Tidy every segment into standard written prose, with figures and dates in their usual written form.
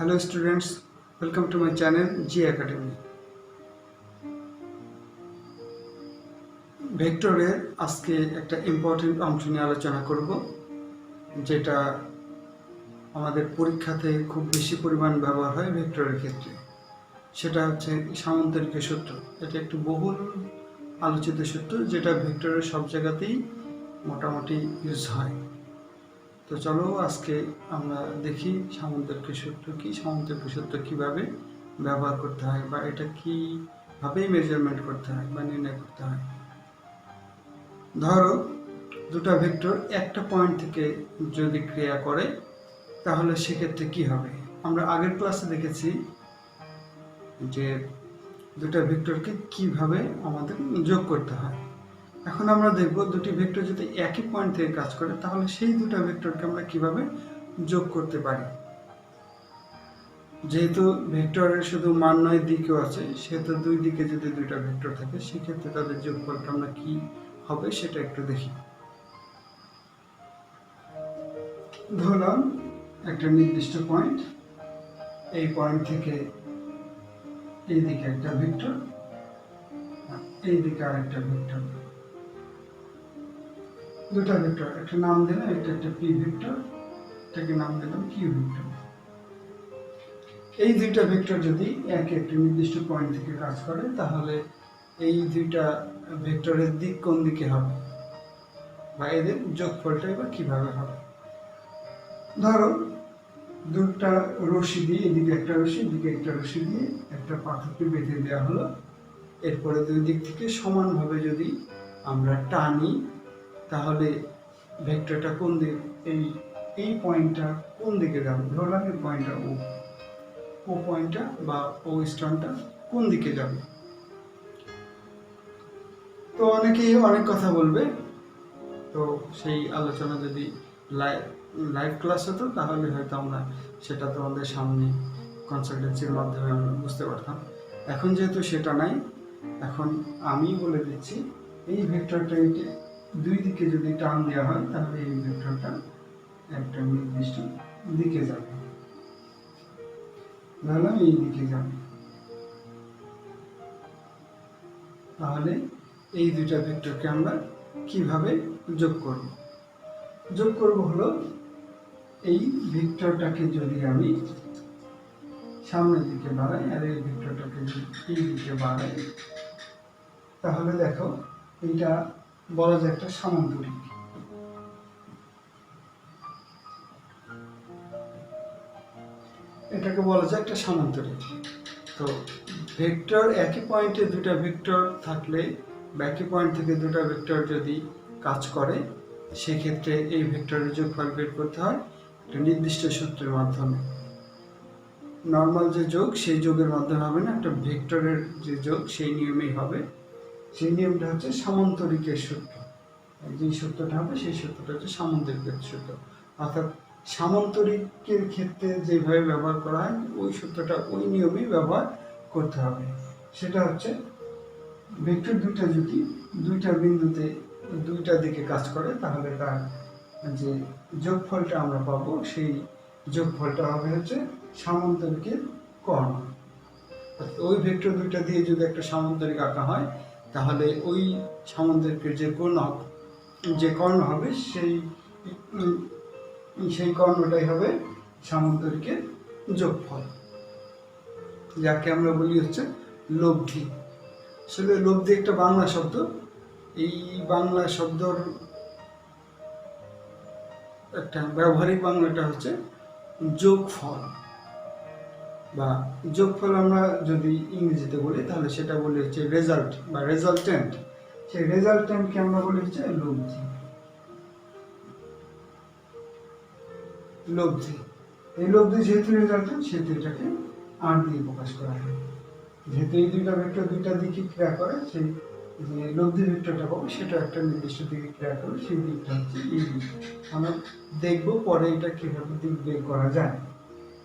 Hello students, welcome to my channel G Academy. ভেক্টরের আজকে একটা ইম্পর্টেন্ট অংশ নিয়ে আলোচনা করব, যেটা আমাদের পরীক্ষাতে খুব বেশি পরিমাণ ব্যবহার হয় ভেক্টরের ক্ষেত্রে। সেটা হচ্ছে সামান্তরিকের সূত্র। এটা একটু বহুল আলোচিত সূত্র, যেটা ভেক্টরের সব জায়গাতেই মোটামুটি ইউজ হয়। তো চলো আজকে আমরা দেখি সামান্তরিকের সূত্র কি, সামান্তরিকের সূত্র কিভাবে ব্যবহার করতে হয়, বা এটা কিভাবে মেজারমেন্ট করতে হয় বা নির্ণয় করতে হয়। ধরো দুটো ভেক্টর একটা পয়েন্ট থেকে যদি ক্রিয়া করে তাহলে সেক্ষেত্রে কি হবে। আমরা আগের ক্লাসে দেখেছি যে দুটো ভেক্টরকে কিভাবে আমাদের যোগ করতে হয়। এখন আমরা দেখব দুটি ভেক্টর যদি একই পয়েন্ট থেকে কাজ করে তাহলে সেই দুটো ভেক্টরকে আমরা কিভাবে যোগ করতে পারি। যেহেতু ভেক্টরের শুধু মান নয় দিকও আছে, সেহেতু দুই দিকে যদি দুইটা ভেক্টর থাকে সেক্ষেত্রে তাদের যোগফলটা আমরা কি হবে সেটা একটু দেখি। ধরলাম একটা নির্দিষ্ট পয়েন্ট, এই পয়েন্ট থেকে এই দিকে একটা ভেক্টর, এই দিকে আরেকটা ভেক্টর, দুটা ভেক্টর, একটা নাম দিলাম, এটা একটা পি ভেক্টর, এটাকে নাম দিলাম কিউ ভেক্টর। এই দুইটা ভেক্টর যদি একটা নির্দিষ্ট পয়েন্ট থেকে কাজ করে তাহলে এই দুইটা ভেক্টরের দিক কোন দিকে হবে বা এদের যোগফলটা এবার কিভাবে হবে। ধরো দুটা রশি দিয়ে, এদিকে একটা রশি এদিকে একটা রশি দিয়ে একটা পাথরকে বেঁধে দেওয়া হলো। এরপরে দুই দিক থেকে সমানভাবে যদি আমরা টানি তাহলে ভেক্টরটা কোন দিকে, এই পয়েন্টটা কোন দিকে যাবে। ধরলাম এই পয়েন্টটা ও পয়েন্টটা বা ও স্টোনটা কোন দিকে যাবে। তো অনেকেই অনেক কথা বলবে, তো সেই আলোচনা যদি লাইভ ক্লাস হতো তাহলে হয়তো আমরা সেটা তোমাদের সামনে কনসালটেন্সির মাধ্যমে আমরা বুঝতে পারতাম। এখন যেহেতু সেটা নাই, এখন আমি বলে দিচ্ছি এই ভেক্টরটাকে দুই দিকে যদি টান দেওয়া হয় তাহলে এই ভেক্টরটা একটা নির্দিষ্ট দিকে যাবে, ধরলাম এই দিকে যাবে। তাহলে এই দুইটা ভেক্টরকে আমরা কিভাবে যোগ করব। যোগ করব হলো এই ভেক্টরটাকে যদি আমি সামনের দিকে বাড়াই আর এই ভেক্টরটাকে যদি এই দিকে বাড়াই তাহলে দেখো এটা বলা যায় একটা সামান্তরিক। এটাকে বলা যায় একটা সামান্তরিক। তো ভেক্টর একই পয়েন্টে দুটা ভেক্টর থাকলে বা একই পয়েন্ট থেকে দুটা ভেক্টর যদি কাজ করে সেক্ষেত্রে এই ভেক্টরের যোগফল বের করতে হয় একটা নির্দিষ্ট সূত্রের মাধ্যমে। নর্মাল যে যোগ সেই যোগের মাধ্যমে হবে না, একটা ভেক্টরের যে যোগ সেই নিয়মেই হবে। সেই নিয়মটা হচ্ছে সামান্তরিকের সূত্র। যে সূত্রটা হবে সেই সূত্রটা হচ্ছে সামান্তরিকের সূত্র। অর্থাৎ সামান্তরিকের ক্ষেত্রে যেভাবে ব্যবহার করা হয় ওই সূত্রটা ওই নিয়মেই ব্যবহার করতে হবে। সেটা হচ্ছে ভেক্টর দুইটা যদি দুইটা বিন্দুতে দুইটা দিকে কাজ করে তাহলে তার যে যোগফলটা আমরা পাবো সেই যোগফলটা হবে হচ্ছে সামান্তরিকের কর্ণ। ওই ভেক্টর দুইটা দিয়ে যদি একটা সামান্তরিক আঁকা হয় তাহলে ওই সামান্তরিকের যে কর্ণ হবে সেই কর্ণটাই হবে সামান্তরিকের যোগফল, যাকে আমরা বলি হচ্ছে লব্ধি। আসলে লব্ধি একটা বাংলা শব্দ। এই বাংলা শব্দর একটা ব্যবহারিক বাংলাটা হচ্ছে যোগফল, বা যোগফল আমরা যদি ইংরেজিতে বলি তাহলে সেটা বলি হচ্ছে রেজাল্ট বা রেজাল্টেন্ট। সেই রেজাল্টেন্টকে আমরা বলি হচ্ছে লব্ধি। লব্ধি, এই লব্ধি যেহেতু রেজাল্টেন্ট সেহেতু এটাকে আর দিয়ে প্রকাশ করা হয়। যেহেতু এই দুইটা ভেক্টর দুইটা দিকে ক্রিয়া করে, সেই যে লব্ধি ভেক্টরটা পাবো সেটা একটা নির্দিষ্ট দিকে ক্রিয়া করে, সেই দিকটা হচ্ছে এই দিক। আমরা দেখবো পরে এটা কিভাবে দিক বের করা যায়।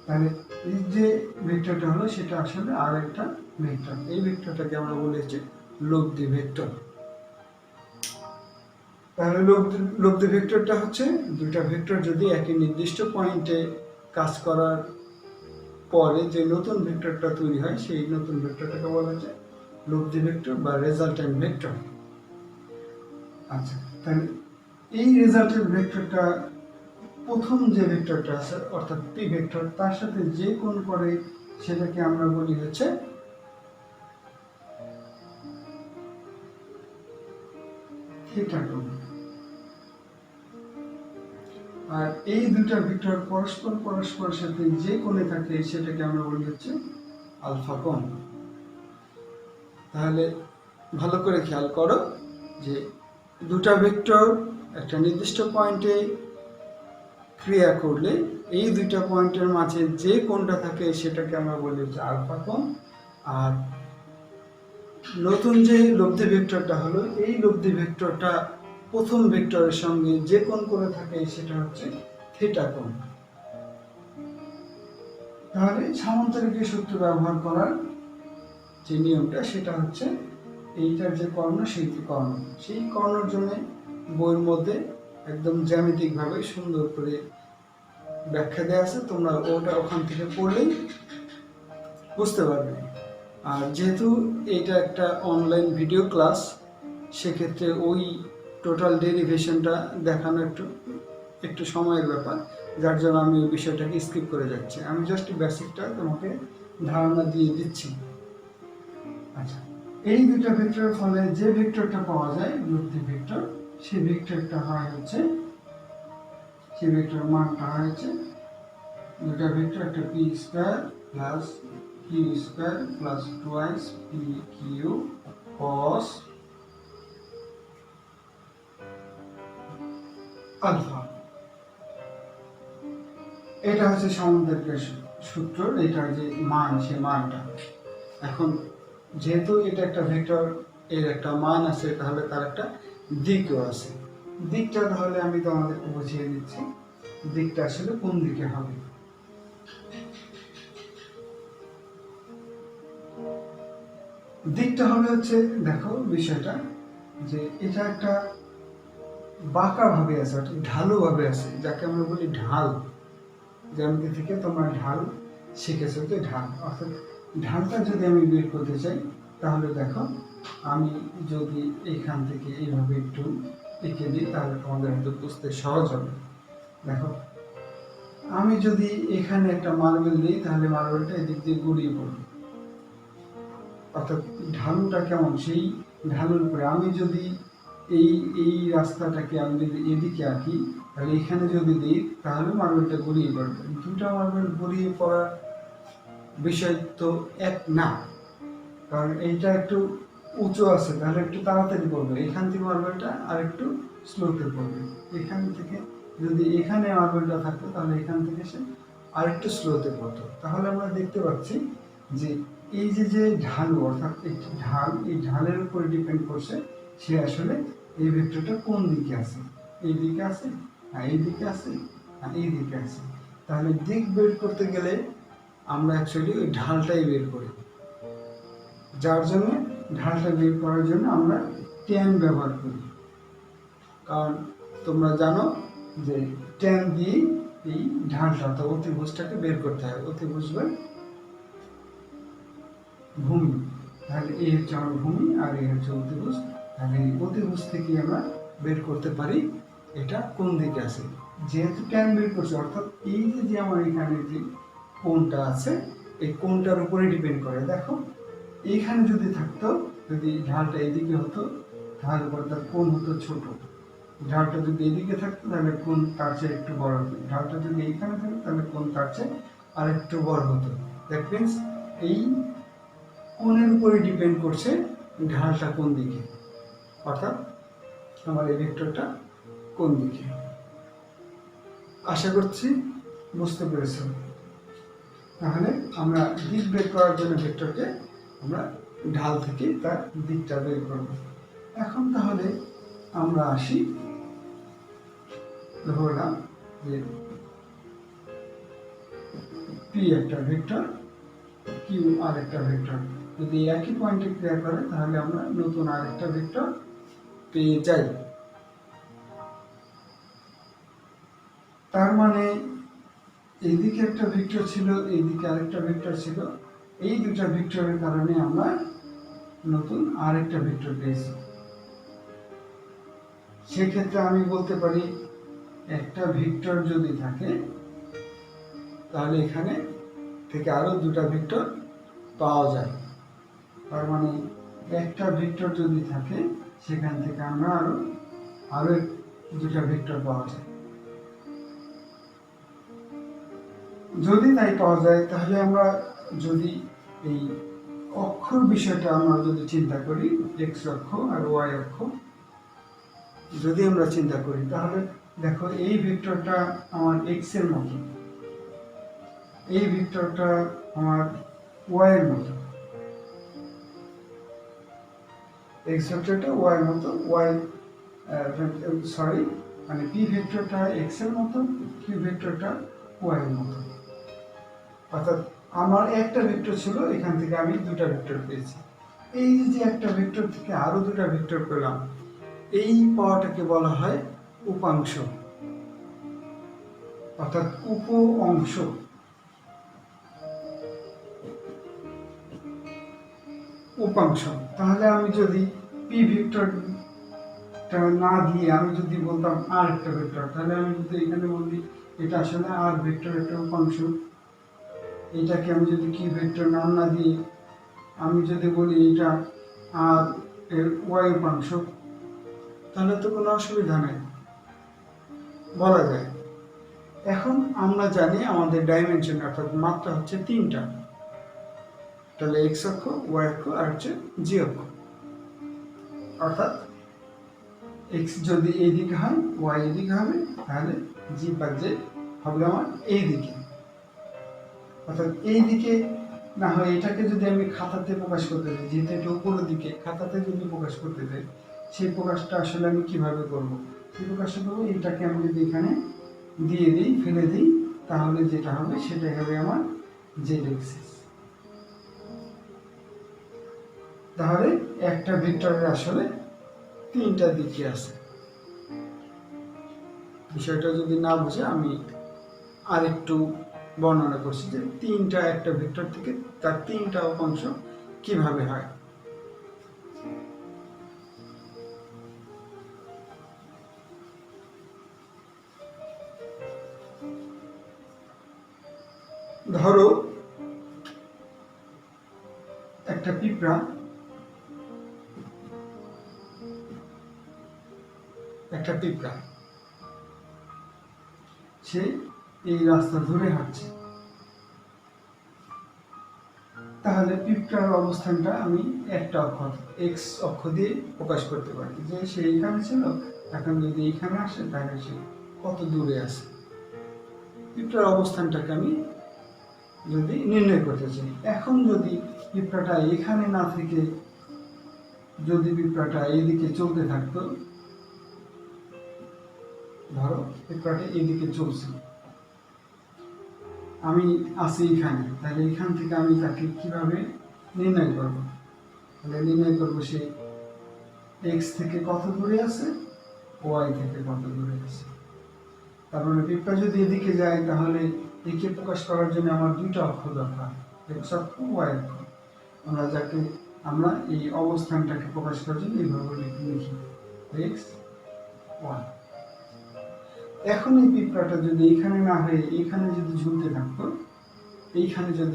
তাহলে এই যে ভেক্টরটা হলো সেটা আসলে আর একটা ভেক্টর। এই ভেক্টরটাকে আমরা বলি হচ্ছে লব্ধি ভেক্টর। তাহলে লব্ধি ভেক্টরটা হচ্ছে দুইটা ভেক্টর যদি একই নির্দিষ্ট পয়েন্টে কাজ পরে যে নতুন ভেক্টরটা তৈরি হয় সেই নতুন ভেক্টরটাকে বলা হচ্ছে লব্ধি ভেক্টর বা রেজাল্টেন্ট ভেক্টর। আচ্ছা, তাহলে এই রেজাল্টেন্ট ভেক্টরটা প্রথম যে ভেক্টরটা আছে অর্থাৎ পি ভেক্টর তার সাথে যে কোণ করে সেটাকে আমরা বলি হচ্ছে থিটা কোণ। আর এই দুটা ভেক্টর পরস্পরের সাথে যে কোণে থাকে সেটাকে আমরা বলি হচ্ছে আলফা কোণ। তাহলে ভালো করে খেয়াল করো যে দুটা ভেক্টর একটা নির্দিষ্ট পয়েন্টে ক্রিয়া করলে এই দুইটা পয়েন্টের মাঝে যে কোণটা থাকে সেটাকে আমরা বলি হচ্ছে আলফা কোণ। আর নতুন যে লব্ধি ভেক্টরটা হলো এই লব্ধি ভেক্টরটা প্রথম ভেক্টরের সঙ্গে যে কোণ করে থাকে সেটা হচ্ছে থিটা কোণ। তাহলে সামান্তরিকের সূত্র ব্যবহার করার যে নিয়মটা সেটা হচ্ছে এইটার যে কর্ণ সেই কর্ণের জন্য বইয়ের মধ্যে একদম জ্যামিতিক ভাবে সুন্দর করে ব্যাখ্যা দেওয়া আছে, তোমরা ওখান থেকে পড়লেই বুঝতে পারবে। আর যেহেতু এটা একটা অনলাইন ভিডিও ক্লাস সেক্ষেত্রে ওই টোটাল ডেরিভেশনটা দেখানো একটু সময়ের ব্যাপার, যার জন্য আমি ওই বিষয়টাকে স্কিপ করে যাচ্ছি। আমি জাস্ট বেসিকটা তোমাকে ধারণা দিয়ে দিচ্ছি। আচ্ছা, এই দুটো ভেক্টরের ফলে যে ভেক্টরটা পাওয়া যায় লব্ধি ভেক্টর, সেই ভেক্টরটা হয় হচ্ছে সেই ভেক্টর মানটা হচ্ছে দুটা ভেক্টর একটা P square plus Q square plus twice P Q cos alpha. এটা হচ্ছে সামান্তরিকের সূত্র, এটার যে মান সে মানটা। এখন যেহেতু এটা একটা ভেক্টর এর একটা মান আছে তাহলে তার একটা দিকও আছে। দিকটা তাহলে আমি তোমাদেরকে বুঝিয়ে দিচ্ছি দিকটা আসলে কোন দিকে হবে। দিকটা হবে হচ্ছে, দেখো বিষয়টা যে এটা একটা বাঁকা ভাবে আছে অর্থাৎ ঢালু ভাবে আছে, যাকে আমরা বলি ঢাল। জ্যামিতি থেকে তোমরা ঢাল শিখেছো, তো ঢাল অর্থাৎ ঢালটা যদি আমি বের করতে চাই তাহলে দেখো আমি যদি এইখান থেকে এইভাবে একটু এঁকে দিই তাহলে তোমাদের হয়তো বুঝতে সহজ হবে। দেখো আমি যদি এখানে একটা মার্বেল দিই তাহলে মার্বেলটা এদিক দিয়ে গড়িয়ে পড়বে, অর্থাৎ ঢালুটা কেমন সেই ঢালুর উপরে আমি যদি এই রাস্তাটাকে আমি যদি এদিকে আঁকি তাহলে এখানে যদি দিই তাহলে মার্বেলটা গড়িয়ে পড়বে। দুটা মার্বেল গড়িয়ে পড়ার বিষয় তো এক না, কারণ এইটা একটু উঁচু আছে তাহলে একটু তাড়াতাড়ি পড়বে, এখান থেকে মার্বেলটা আর একটু স্লোতে পড়বে। এখান থেকে যদি এখানে মার্বেলটা থাকতো তাহলে এখান থেকে সে আর একটু স্লোতে পড়তো। তাহলে আমরা দেখতে পাচ্ছি যে এই যে ঢালু অর্থাৎ একটি ঢাল, এই ঢালের উপরে ডিপেন্ড করছে সে আসলে এই ভেক্টরটা কোন দিকে আছে, এই দিকে আছে, এই দিকে আছে, এই দিকে আছে। তাহলে দিক বের করতে গেলে আমরা অ্যাকচুয়ালি ওই ঢালটাই বের করি, যার জন্য ঢালটা বের করার জন্য আমরা ট্যান ব্যবহার করি। কারণ তোমরা জানো যে ট্যান দিয়ে এই ঢালটা অর্থাৎ অতিভুজটাকে বের করতে হয়। অতিভুজ ভূমি, তাহলে এই হচ্ছে আমার ভূমি আর এই হচ্ছে অতিভুজ। তাহলে এই অতিভুজ থেকে আমরা বের করতে পারি এটা কোন দিকে আছে। যেহেতু ট্যান বের করছে অর্থাৎ এই যে আমার এখানে যে কোণটা আছে এই কোণটার উপরে ডিপেন্ড করে। দেখো এইখানে যদি থাকতো, যদি ঢালটা এদিকে হতো তাহলে তার কোণ হতো ছোট, ঢালটা যদি এদিকে থাকতো তাহলে কোণ তার চেয়ে একটু বড় হতো, ঢালটা যদি এইখানে থাকতো তাহলে কোণ তার চেয়ে আর একটু বড় হতো। দ্যাট মিনস এই কোণের উপরে ডিপেন্ড করছে ঢালটা কোন দিকে, অর্থাৎ আমার এই ভেক্টরটা কোন দিকে। আশা করছি বুঝতে পেরেছ। তাহলে আমরা দিক বের করার জন্য ভেক্টরকে আমরা ঢাল থেকে তার দিকটা বের করব। এখন তাহলে আমরা আসি, ধরলাম যে পি একটা ভেক্টর, কিউ আর একটা ভেক্টর, যদি একই পয়েন্টে ক্রিয়া করে তাহলে আমরা নতুন আরেকটা ভেক্টর পেয়ে যাই। তার মানে এইদিকে একটা ভেক্টর ছিল, এইদিকে আরেকটা ভেক্টর ছিল, এই দুটা ভেক্টরের কারণে আমরা নতুন আরেকটা ভেক্টর পেয়েছি। সেক্ষেত্রে আমি বলতে পারি একটা ভেক্টর যদি থাকে তাহলে এখানে থেকে আরো দুটা ভেক্টর পাওয়া যায়। তার মানে একটা ভেক্টর যদি থাকে সেখান থেকে আমরা আরো দুটা ভেক্টর পাওয়া যায়। যদি তাই পাওয়া যায় তাহলে আমরা যদি এই অক্ষর বিষয়টা আমরা যদি চিন্তা করি, এক্স অক্ষ আর ওয়াই অক্ষ যদি আমরা চিন্তা করি, তাহলে দেখো এই ভেক্টরটা আমার এক্স এর মতো, এই ভেক্টরটা আমার ওয়াই এর মতো, এক্স ভেক্টরটা ওয়াই এর মতো, মানে পি ভেক্টরটা এক্স এর মতো, কিউ ভেক্টরটা ওয়াই এর মতো। অর্থাৎ আমার একটা ভেক্টর ছিল, এখান থেকে আমি দুটা ভেক্টর পেয়েছি। এই যে একটা ভেক্টর থেকে আরো দুটা ভেক্টর পেলাম, এই পাওয়াটাকে বলা হয় উপাংশ, অর্থাৎ উপ অংশ। উপাংশ। তাহলে আমি যদি পি ভেক্টরটা না দিয়ে আমি যদি বলতাম আর একটা ভেক্টর, তাহলে আমি যদি এখানে বলি এটা আসলে আর ভেক্টর একটা উপাংশ, এটাকে আমি যদি কি ভেক্টর নাম না দিয়ে আমি যদি বলি এটা আর এর ওয়াই উপাংশ, তাহলে তো কোনো অসুবিধা নেই, বলা যায়। এখন আমরা জানি আমাদের ডাইমেনশন অর্থাৎ মাত্রা হচ্ছে তিনটা, তাহলে এক্স অক্ষ, ওয়াই অক্ষ আর হচ্ছে জি অক্ষ। অর্থাৎ এক্স যদি এই দিকে হয়, ওয়াই এদিকে হবে, তাহলে জি বা জেড হবে আমার এই দিকে। অর্থাৎ এই দিকে না হয় এটাকে যদি আমি খাতাতে প্রকাশ করতে চাই, যেহেতু এটা উপরের দিকে, খাতাতে যদি প্রকাশ করতে চাই, সেই প্রকাশটা আসলে আমি কিভাবে করব? সেই প্রকাশটা করবো, এটাকে আমি যদি এখানে দিয়ে দিই, ফেলে দিই, তাহলে যেটা হবে সেটাই হবে আমার জেড এক্সিস। তাহলে একটা ভেক্টরের আসলে তিনটা দিকে আছে। বিষয়টা যদি না বুঝে আমি আরেকটু বর্ণনা করছি যে তিনটা একটা ভেক্টর থেকে তার তিনটা উপাংশ কিভাবে হয়। ধরো একটা পিঁপড়া সে এই রাস্তা ধরে হাঁটছে, তাহলে পিঁপড়ার অবস্থানটা আমি একটা অক্ষ এক্স অক্ষ দিয়ে প্রকাশ করতে পারি, যে সে এইখানে ছিল, এখন যদি এইখানে আসে তাহলে সে কত দূরে আছে। পিঁপড়ার অবস্থানটাকে আমি যদি নির্ণয় করতে চাই, এখন যদি পিঁপড়াটা এখানে না থেকে যদি পিঁপড়াটা এইদিকে চলতে থাকতো, ধরো পিঁপড়াটা এইদিকে চলছে, আমি আছি এখানে, তাহলে এখান থেকে আমি তাকে কিভাবে নির্ণয় করব? তাহলে নির্ণয় করবো সে এক্স থেকে কত দূরে আছে, ওয়াই থেকে কত দূরে আছে। তার মানে পিঁপড়া যদি এদিকে যায়, তাহলে একে প্রকাশ করার জন্য আমার দুইটা অক্ষ দরকার, এক্স অক্ষ, ওয়াই অক্ষ। আমরা এই অবস্থানটাকে প্রকাশ করার জন্য এইভাবে লিখি এক্স, ওয়াই। এখন এই পিঁপড়াটা যদি এখানে না হয়ে এইখানে যদি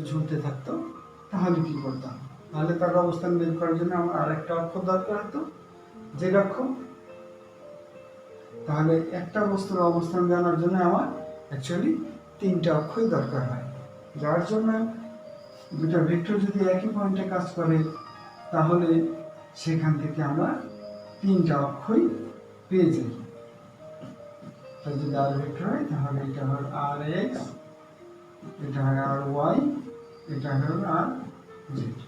ঝুলতে থাকতো, তাহলে কি করতাম? তাহলে তার অবস্থান বের করার জন্য আমার আরেকটা অক্ষ দরকার হতো, জেড অক্ষ। তাহলে একটা বস্তুর অবস্থান জানার জন্য আমার অ্যাকচুয়ালি তিনটা অক্ষই দরকার হয়, যার জন্য দুটা ভেক্টর যদি একই পয়েন্টে কাজ করে, তাহলে সেখান থেকে আমরা তিনটা অক্ষই পেয়ে যাই। যদি আর ভেক্টর হয় তাহলে এটা হয় আর এক্স, এটা হয় আর ওয়াই, এটা হয় আর জেড।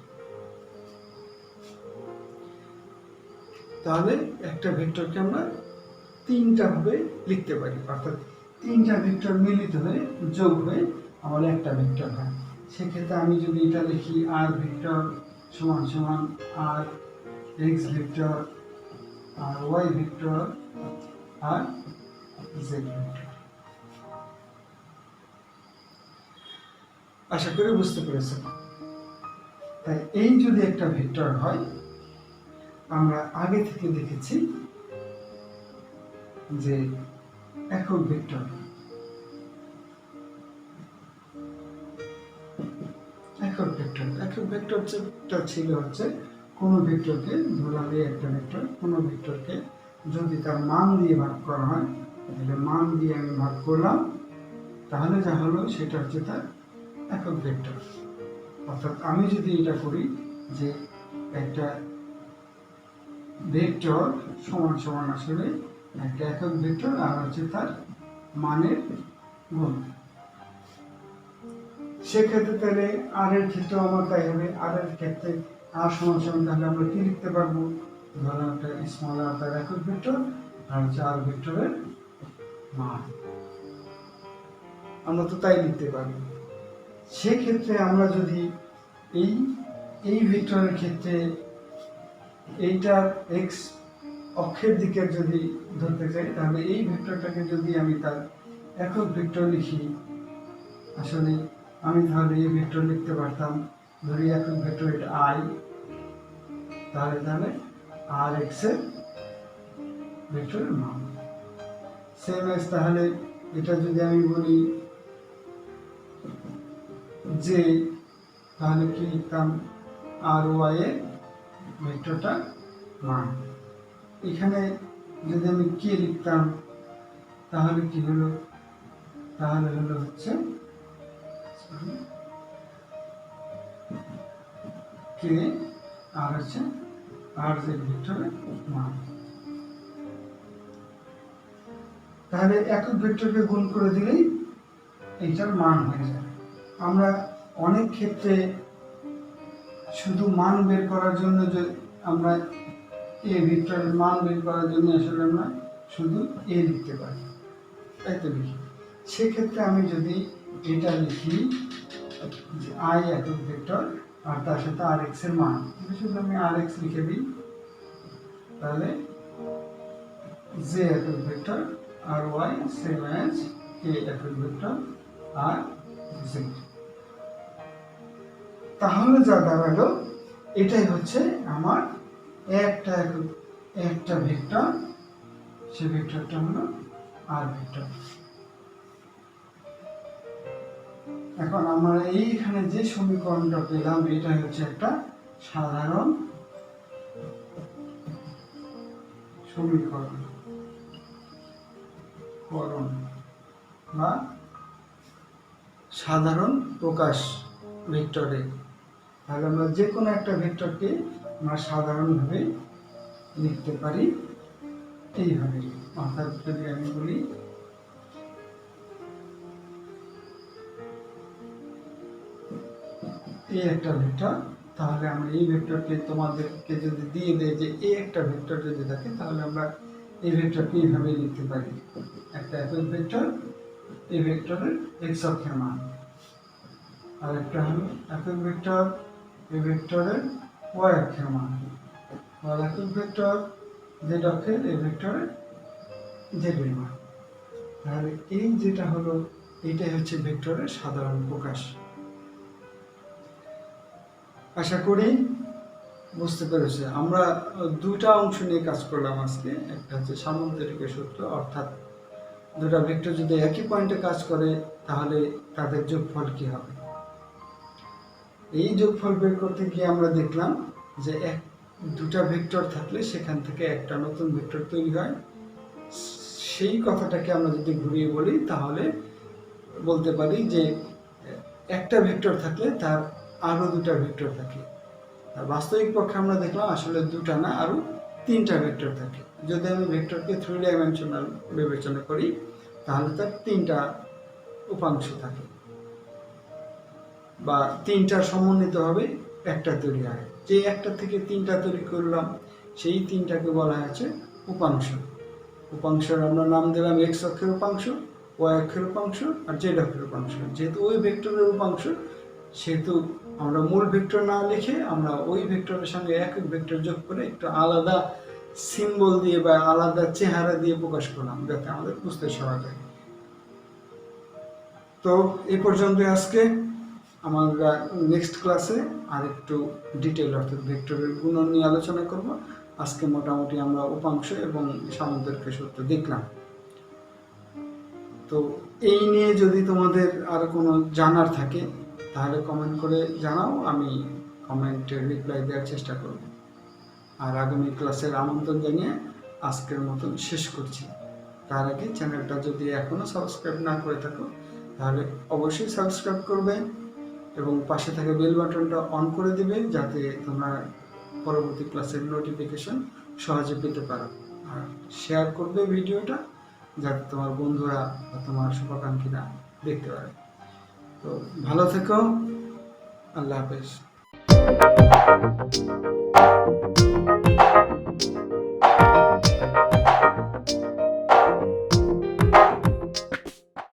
তাহলে একটা ভেক্টরকে আমরা তিনটা ভাবে লিখতে পারি, অর্থাৎ তিনটা ভেক্টর মিলিত হয়ে যোগ হয়ে আমার একটা ভেক্টর হয়। সেক্ষেত্রে আমি যদি এটা লিখি আর ভেক্টর সমান সমান আর এক্স ভেক্টর, আর ওয়াই ভেক্টর, আর জেড ভেক্টর। আশা করি বুঝতে পেরেছেন। তাই এই যদি একটা ভেক্টর হয়, আমরা আগে থেকে দেখেছি যে একক ভেক্টর যেটা ছিল হচ্ছে কোনো ভেক্টরকে, ধরলাম এই একটা ভেক্টর, কোনো ভেক্টরকে যদি তার মান দিয়ে ভাগ করা হয়, তাহলে মান দিয়ে আমি ভাগ করলাম, তাহলে যা হলো সেটা হচ্ছে তার একক ভেক্টর। অর্থাৎ আমি যদি এটা করি যে একটা ভেক্টর সমান সমান আসলে একটা একক ভেক্টর আর হচ্ছে তার মানের গুণ, সেক্ষেত্রে তাহলে আর এর ক্ষেত্রে আমার তাই হবে। আর এর ক্ষেত্রে আর সমান সমান, তাহলে আমরা কি লিখতে পারবো, ধরো একটা স্মল আর তার একক ভেক্টর আর হচ্ছে আর ভেক্টরের মান, আমরা তো তাই লিখতে পারবো। সেক্ষেত্রে আমরা যদি এই ভেক্টরের ক্ষেত্রে এইটার এক্স অক্ষের দিকে যদি ধরতে চাই, তাহলে এই ভেক্টরটাকে যদি আমি তার একক ভেক্টর লিখি, আসলে আমি তাহলে এই ভেক্টর লিখতে পারতাম, ধরি একক ভেক্টর এটা আই, তাহলে আর এক্স এর ভেক্টরের মান সেম এস। তাহলে এটা যদি আমি বলি যে, তাহলে কি লিখতাম, আর ওয়াই এর ভেক্টরটা মান। এখানে যদি আমি কে লিখতাম, তাহলে কি হলো, তাহলে হলো হচ্ছে কে আর হচ্ছে আর যে ভেক্টরের মান। তাহলে একক ভেক্টরকে গুণ করে দিলেই এইটার মান হয়ে যায়। আমরা অনেক ক্ষেত্রে শুধু মান বের করার জন্য যে আমরা এ ভেক্টরের মান বের করার জন্য আসলে আমরা শুধু এ লিখতে পারি, তাই তো লিখি। সেক্ষেত্রে আমি যদি এটা লিখি যে আই একক ভেক্টর আর তার সাথে আর এক্স এর মান, শুধু আমি আর এক্স লিখে দিই, তাহলে জে একক ভেক্টর আর ওয়াই সেম অ্যাজ কে একক ভেক্টর আর জে। তাহলে যা দাঁড়ালো, এটাই হচ্ছে আমার একটা ভেক্টর, সে ভেক্টরটা হলো আর ভেক্টর। এখন আমরা এইখানে যে সমীকরণটা পেলাম, এটা হচ্ছে একটা সাধারণ সমীকরণ বা সাধারণ প্রকাশ ভেক্টরে। তাহলে আমরা যে কোনো একটা ভেক্টরকে আমরা সাধারণভাবে লিখতে পারি এইভাবে। অর্থাৎ যদি আমি বলি এই একটা ভেক্টর, তাহলে আমরা এই ভেক্টরকে তোমাদেরকে যদি দিয়ে দেয় যে এই একটা ভেক্টর যদি থাকে, তাহলে আমরা এই ভেক্টরকে এইভাবে লিখতে পারি, একটা একক ভেক্টর, এই ভেক্টরের এক্স অক্ষের মান, আর একটা হলো একক ভেক্টর, এই ভেক্টরের ওয়াই অক্ষের মান, আর একক ভেক্টর জেড অক্ষের, এই ভেক্টরের জেড এর মান। তাহলে এই যেটা হলো, এইটাই হচ্ছে ভেক্টরের সাধারণ প্রকাশ। আশা করি বুঝতে পেরেছে। আমরা দুটা অংশ নিয়ে কাজ করলাম আজকে। একটা হচ্ছে সামান্তরিকের সূত্র, অর্থাৎ দুটা ভেক্টর যদি একই পয়েন্টে কাজ করে তাহলে তাদের যোগফল কি হবে। এই যোগফল বের করতে গিয়ে আমরা দেখলাম যে দুটা ভেক্টর থাকলে সেখান থেকে একটা নতুন ভেক্টর তৈরি হয়। সেই কথাটাকে আমরা যদি ঘুরিয়ে বলি, তাহলে বলতে পারি যে একটা ভেক্টর থাকলে তার আরো দুটা ভেক্টর থাকে। আর বাস্তবিক পক্ষে আমরা দেখলাম আসলে দুটা না, আরো তিনটা ভেক্টর থাকে। যদি আমি ভেক্টরকে 3 ডাইমেনশনাল বিবেচনা করি, তাহলে তার তিনটা উপাংশ থাকে বা তিনটার সমন্বিতভাবে একটা তৈরি হয়। যে একটা থেকে তিনটা তৈরি করলাম, সেই তিনটাকে বলা হয়েছে উপাংশ। উপাংশের আমরা নাম দিলাম এক্স অক্ষের উপাংশ, ওয়াই অক্ষের উপাংশ আর জেড অক্ষের উপাংশ। যেহেতু ওই ভেক্টরের উপাংশ, সেহেতু আমরা মূল ভেক্টর না লিখে আমরা ওই ভেক্টরের সঙ্গে একক ভেক্টর যোগ করে একটু আলাদা সিম্বল দিয়ে বা আলাদা চেহারা দিয়ে প্রকাশ করলাম, যাতে আমাদের বুঝতে সহজ হয়। তো এই পর্যন্ত আজকে। আমরা নেক্সট ক্লাসে আর একটু ডিটেল অর্থাৎ ভেক্টরের গুণন নিয়ে আলোচনা করব। আজকে মোটামুটি আমরা উপাংশ এবং সামন্তরিক সূত্র দেখলাম। তো এই নিয়ে যদি তোমাদের আর কোনো জানার থাকে তাহলে কমেন্ট করে জানাও, আমি কমেন্টের রিপ্লাই দেওয়ার চেষ্টা করব। আর আগামী ক্লাসের আমন্ত্রণ জানিয়ে আজকের মতন শেষ করছি। তার আগে চ্যানেলটা যদি এখনও সাবস্ক্রাইব না করে থাকো তাহলে অবশ্যই সাবস্ক্রাইব করবে এবং পাশে থাকা বেল বাটনটা অন করে দিবে, যাতে তোমরা পরবর্তী ক্লাসের নোটিফিকেশন সহজে পেতে পারো। আর শেয়ার করবে ভিডিওটা, যাতে তোমার বন্ধুরা বা তোমার শুভাকাঙ্ক্ষীরা দেখতে পারে। তো ভালো থেকো, আল্লাহ হাফেজ।